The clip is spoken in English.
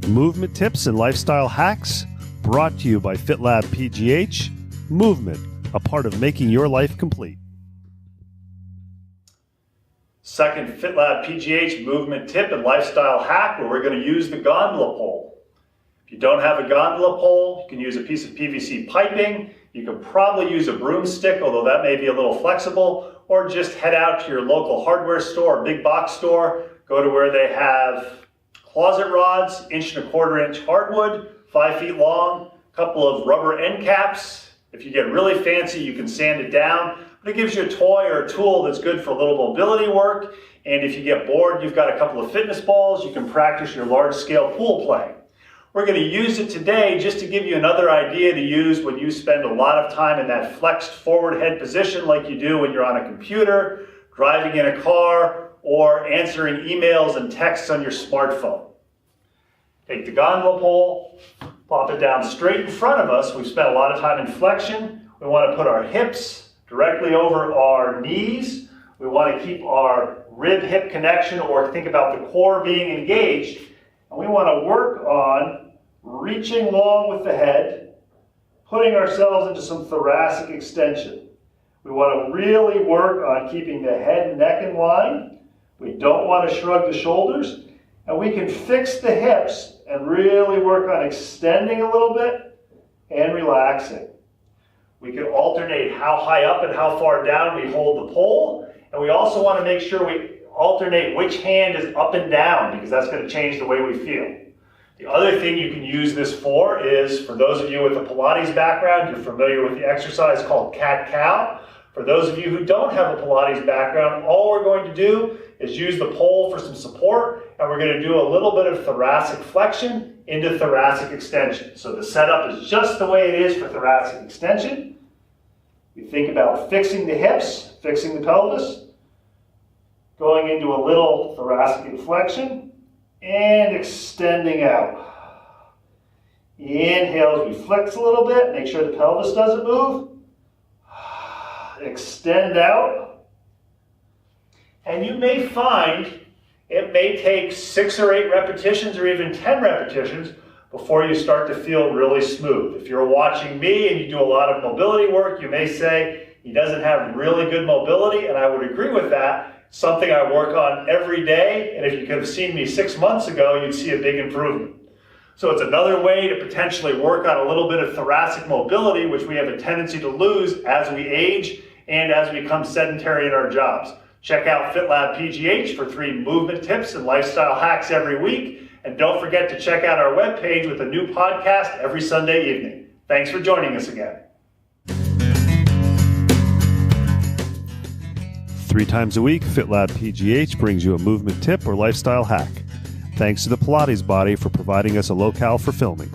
Movement tips and lifestyle hacks brought to you by FitLabPGH. Movement, a part of making your life complete. Second FitLabPGH movement tip and lifestyle hack, where we're going to use the gondola pole. If you don't have a gondola pole, you can use a piece of PVC piping. You can probably use a broomstick, although that may be a little flexible, or just head out to your local hardware store, big box store, go to where they have closet rods, 1.25 inch hardwood, 5 feet long, a couple of rubber end caps. If you get really fancy, you can sand it down, but it gives you a toy or a tool that's good for a little mobility work. And if you get bored, you've got a couple of fitness balls, you can practice your large-scale pool play. We're going to use it today just to give you another idea to use when you spend a lot of time in that flexed forward head position like you do when you're on a computer, driving in a car, or answering emails and texts on your smartphone. Take the gondola pole, plop it down straight in front of us. We've spent a lot of time in flexion. We want to put our hips directly over our knees. We want to keep our rib-hip connection, or think about the core being engaged. And we want to work on reaching long with the head, putting ourselves into some thoracic extension. We want to really work on keeping the head and neck in line. We don't want to shrug the shoulders. And we can fix the hips and really work on extending a little bit and relaxing. We can alternate how high up and how far down we hold the pole. And we also want to make sure we alternate which hand is up and down, because that's going to change the way we feel. The other thing you can use this for is, for those of you with a Pilates background, you're familiar with the exercise called cat-cow. For those of you who don't have a Pilates background, all we're going to do is use the pole for some support, and we're going to do a little bit of thoracic flexion into thoracic extension. So the setup is just the way it is for thoracic extension. We think about fixing the hips, fixing the pelvis, going into a little thoracic flexion, and extending out. Inhale as we flex a little bit, make sure the pelvis doesn't move. Extend out. And you may find it may take 6 or 8 repetitions or even 10 repetitions before you start to feel really smooth. If you're watching me and you do a lot of mobility work, you may say he doesn't have really good mobility, and I would agree with that. Something I work on every day, and if you could have seen me 6 months ago, you'd see a big improvement. So it's another way to potentially work on a little bit of thoracic mobility, which we have a tendency to lose as we age and as we become sedentary in our jobs. Check out FitLabPGH for 3 movement tips and lifestyle hacks every week. And don't forget to check out our webpage with a new podcast every Sunday evening. Thanks for joining us again. 3 times a week, FitLabPGH brings you a movement tip or lifestyle hack. Thanks to the Pilates Body for providing us a locale for filming.